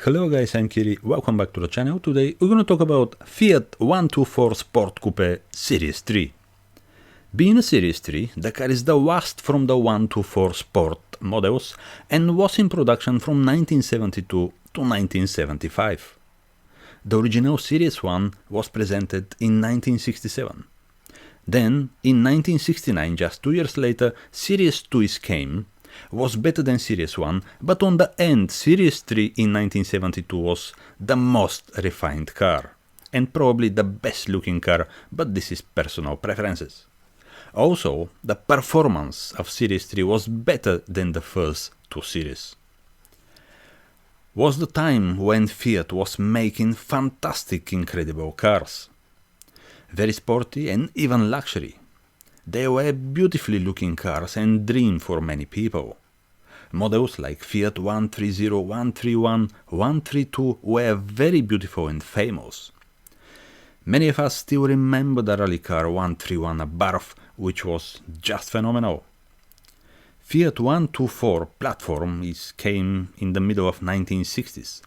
Hello guys, I'm Kiri, welcome back to the channel. Today we're gonna talk about Fiat 124 Sport Coupe Series 3. Being a Series 3, the car is the last from the 124 Sport models and was in production from 1972 to 1975. The original Series 1 was presented in 1967. Then, in 1969, just 2 years later, Series 2 came, was better than Series 1, but on the end, Series 3 in 1972 was the most refined car, and probably the best looking car, but this is personal preferences. Also, the performance of Series 3 was better than the first two series. Was the time when Fiat was making fantastic, incredible cars. Very sporty and even luxury. They were beautifully looking cars and dream for many people. Models like Fiat 130, 131, 132 were very beautiful and famous. Many of us still remember the rally car 131 Abarth, which was just phenomenal. Fiat 124 platform came in the middle of 1960s,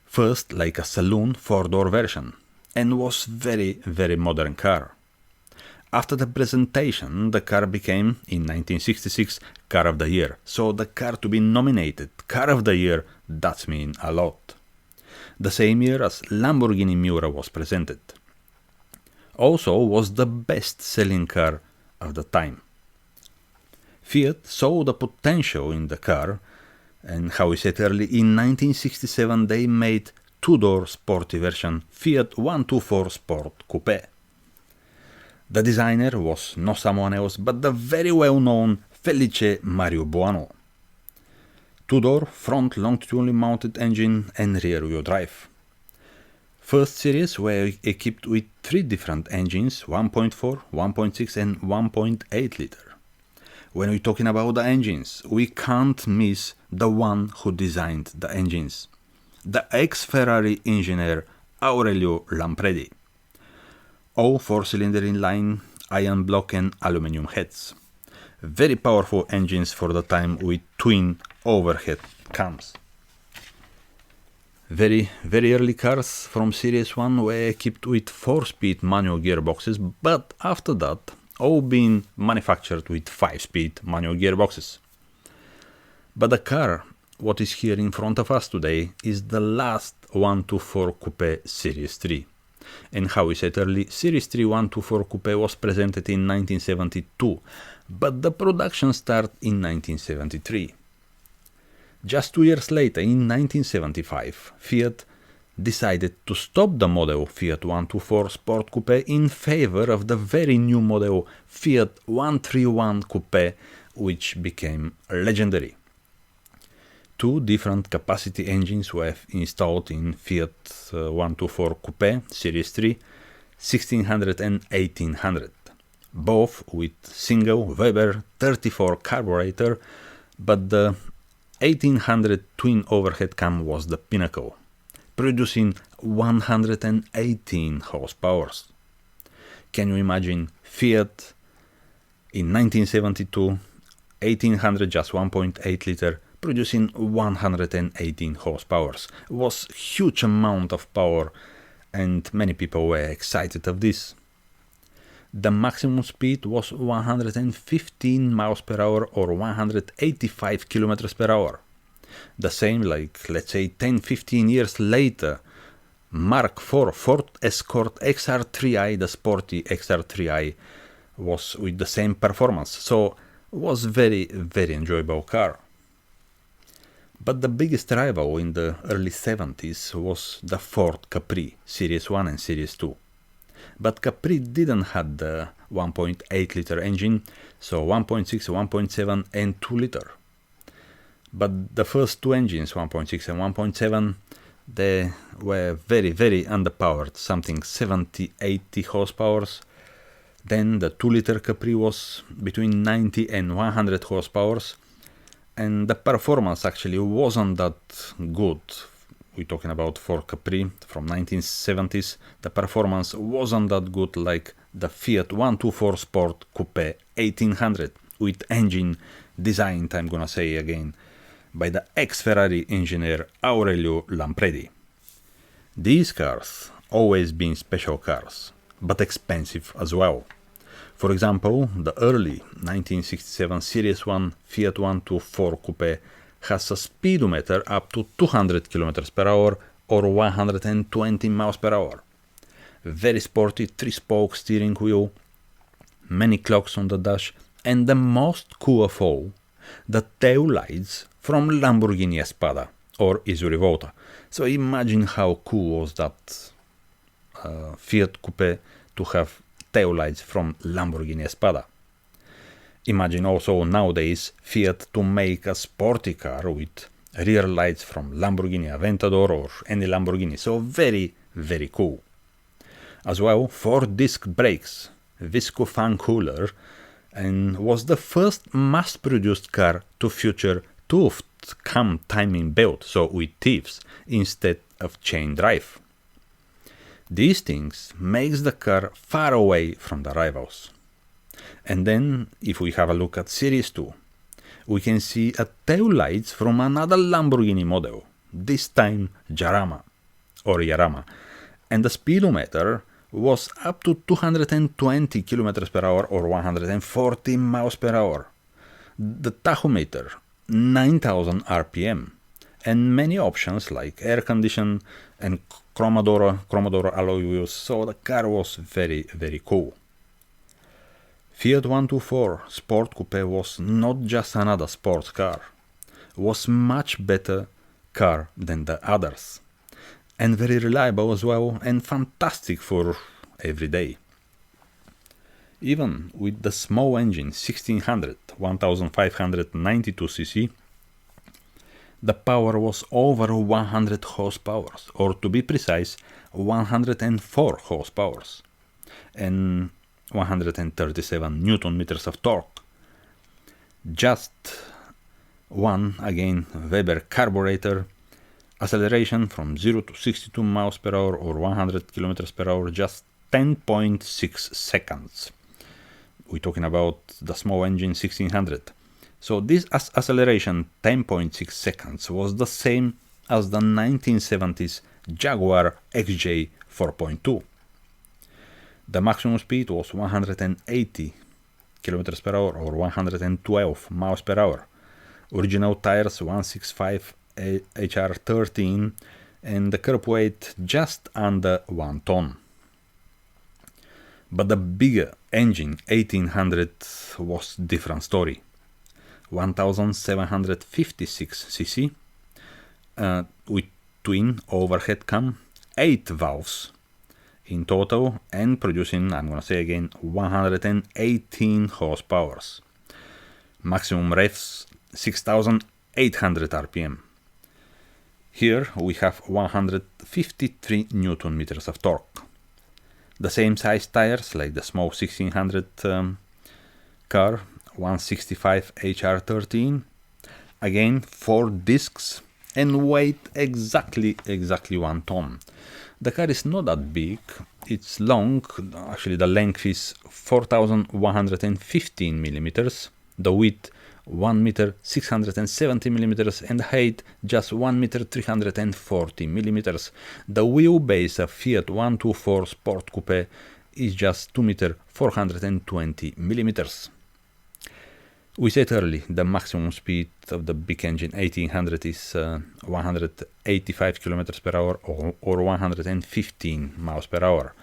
first like a saloon 4-door version, and was very modern car. After the presentation, the car became, in 1966, Car of the Year, so the car to be nominated Car of the Year, that means a lot. The same year as Lamborghini Miura was presented. Also was the best-selling car of the time. Fiat saw the potential in the car, and how we said earlier, in 1967 they made two-door sporty version Fiat 124 Sport Coupe. The designer was no someone else but the very well-known Felice Mario Buono. Two-door front longitudinally mounted engine and rear-wheel drive. First series were equipped with 3 different engines, 1.4, 1.6 and 1.8 liter. When we're talking about the engines, we can't miss the one who designed the engines, the ex-Ferrari engineer Aurelio Lampredi. All 4-cylinder inline, iron block and aluminum heads. Very powerful engines for the time with twin overhead cams. Very early cars from Series 1 were equipped with 4-speed manual gearboxes, but after that, all being manufactured with 5-speed manual gearboxes. But the car, what is here in front of us today, is the last 124 Coupe Series 3. And how we said earlier, Series 3 124 Coupe was presented in 1972, but the production started in 1973. Just 2 years later, in 1975, Fiat decided to stop the model Fiat 124 Sport Coupe in favor of the very new model Fiat 131 Coupe, which became legendary. 2 different capacity engines were installed in Fiat 124 Coupe Series 3, 1600 and 1800, both with single Weber 34 carburetor, but the 1800 twin overhead cam was the pinnacle, producing 118 horsepower. Can you imagine Fiat in 1972, 1800 just 1.8 liter, producing 118 horsepower. Was huge amount of power and many people were excited of this. The maximum speed was 115 miles per hour or 185 kilometers per hour. The same like, let's say, 10-15 years later, Mark IV Ford Escort XR3i, the sporty XR3i, was with the same performance, so was very enjoyable car. But the biggest rival in the early 70s was the Ford Capri, Series 1 and Series 2. But Capri didn't have the 1.8 liter engine, so 1.6, 1.7 and 2 liter. But the first 2 engines, 1.6 and 1.7, they were very underpowered, something 70-80 horsepower. Then the 2 liter Capri was between 90 and 100 horsepower. And the performance actually wasn't that good. We're talking about Ford Capri from 1970s. The performance wasn't that good like the Fiat 124 Sport Coupe 1800 with engine designed, I'm gonna say again, by the ex-Ferrari engineer Aurelio Lampredi. These cars always been special cars, but expensive as well. For example, the early 1967 Series 1 Fiat 124 Coupe has a speedometer up to 200 km per hour or 120 miles per hour. Very sporty 3-spoke steering wheel, many clocks on the dash, and the most cool of all, the tail lights from Lamborghini Espada or Isuri Volta. So imagine how cool was that Fiat Coupe to have tail lights from Lamborghini Espada. Imagine also nowadays Fiat to make a sporty car with rear lights from Lamborghini Aventador or any Lamborghini. So very, very cool. As well, 4-disc brakes, Visco fan cooler, and was the first mass-produced car to feature toothed cam timing belt, so with teeth instead of chain drive. These things makes the car far away from the rivals. And then, if we have a look at Series 2, we can see a tail lights from another Lamborghini model, this time Jarama, and the speedometer was up to 220 km per hour or 140 miles per hour. The tachometer 9000 RPM, and many options like air condition and Chromodoro alloy wheels, so the car was very, very cool. Fiat 124 Sport Coupe was not just another sports car, was much better car than the others, and very reliable as well, and fantastic for every day. Even with the small engine 1592cc, the power was over 100 horsepower, or to be precise, 104 horsepower, and 137 newton meters of torque. Just one, again, Weber carburetor, acceleration from 0 to 62 miles per hour or 100 kilometers per hour, just 10.6 seconds. We're talking about the small engine 1600. So this acceleration, 10.6 seconds, was the same as the 1970s Jaguar XJ 4.2. The maximum speed was 180 km per hour or 112 miles per hour. Original tires 165 HR13 and the curb weight just under 1 ton. But the bigger engine 1800 was different story. 1756 cc with twin overhead cam, 8 valves in total, and producing, I'm gonna say again, 118 horsepower. Maximum revs 6800 RPM. Here we have 153 newton meters of torque. The same size tires like the small 1600 car, 165 HR13, again 4 discs, and weight exactly 1 ton. The car is not that big, it's long, actually the length is 4115 millimeters, the width 1 meter 670 millimeters, and height just 1 meter 340 millimeters. The wheelbase of Fiat 124 Sport Coupe is just 2 meter 420 millimeters. We said early the maximum speed of the big engine 1800 is 185 km per hour or 115 miles per hour.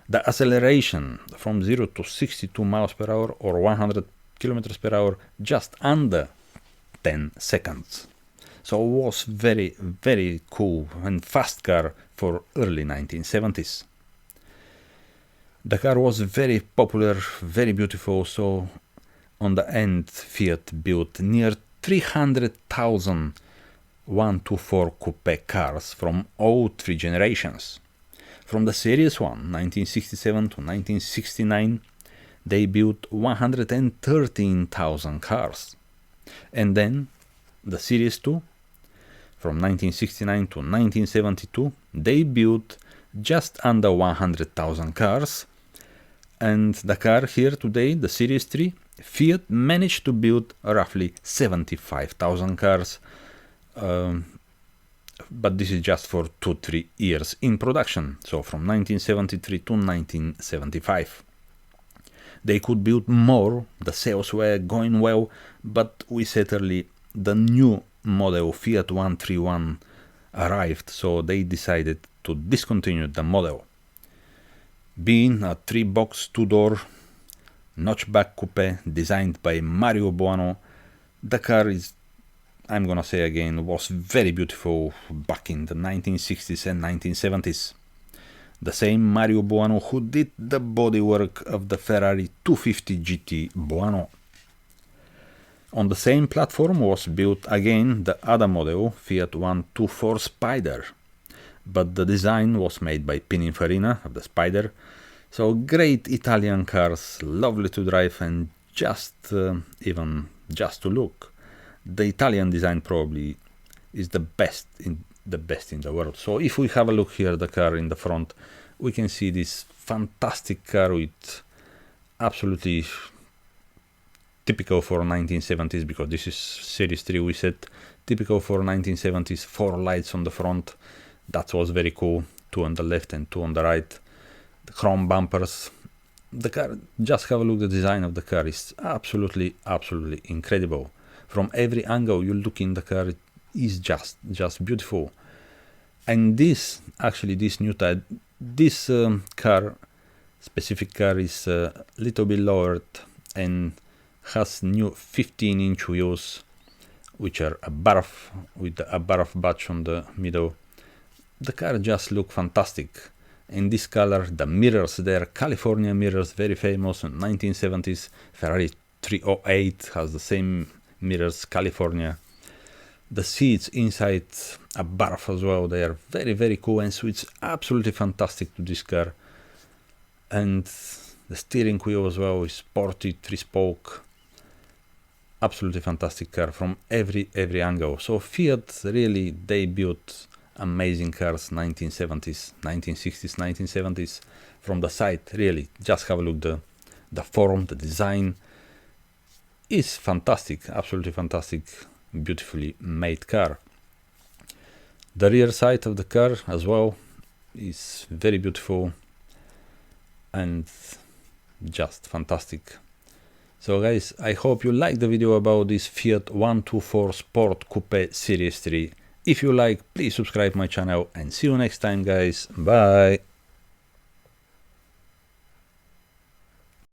The acceleration from 0 to 62 miles per hour or 100 km per hour just under 10 seconds. So it was very, very cool and fast car for early 1970s. The car was very popular, very beautiful, so on the end Fiat built near 300,000 124 Coupe cars from all 3 generations. From the Series 1, 1967 to 1969, they built 113,000 cars. And then the Series 2, from 1969 to 1972, they built just under 100,000 cars. And the car here today, the Series 3, Fiat managed to build roughly 75,000 cars, but this is just for 2-3 years in production, so from 1973 to 1975. They could build more, the sales were going well, but recently the new model Fiat 131 arrived, so they decided to discontinue the model. Being a 3-box 2-door notchback coupe designed by Mario Buono, the car is, I'm gonna say again, was very beautiful back in the 1960s and 1970s. The same Mario Buono who did the bodywork of the Ferrari 250 GT Buono. On the same platform was built again the other model, Fiat 124 Spider, but the design was made by Pininfarina of the Spider, so great Italian cars, lovely to drive and even just to look. The Italian design probably is the best in the world. So if we have a look here, the car in the front, we can see this fantastic car with absolutely typical for 1970s, because this is Series 3 we said, typical for 1970s, 4 lights on the front, that was very cool, 2 on the left and 2 on the right, the chrome bumpers. The car, just have a look, the design of the car is absolutely incredible. From every angle you look in the car, it is just beautiful. And this new type, this specific car is a little bit lowered and has new 15-inch wheels, which are above, with the above badge on the middle. The car just look fantastic. In this color, the mirrors, they're California mirrors, very famous in 1970s. Ferrari 308 has the same mirrors, California. The seats inside above as well, they are very cool, and so it's absolutely fantastic to this car. And the steering wheel as well is sporty, 3-spoke. Absolutely fantastic car from every angle. So Fiat really, they built amazing cars, 1970s, 1960s, 1970s. From the side, really, just have a look, the form, the design is fantastic, absolutely fantastic, beautifully made car. The rear side of the car as well is very beautiful and just fantastic. So guys, I hope you liked the video about this Fiat 124 Sport Coupe Series 3. If you like, please subscribe my channel and see you next time guys. Bye!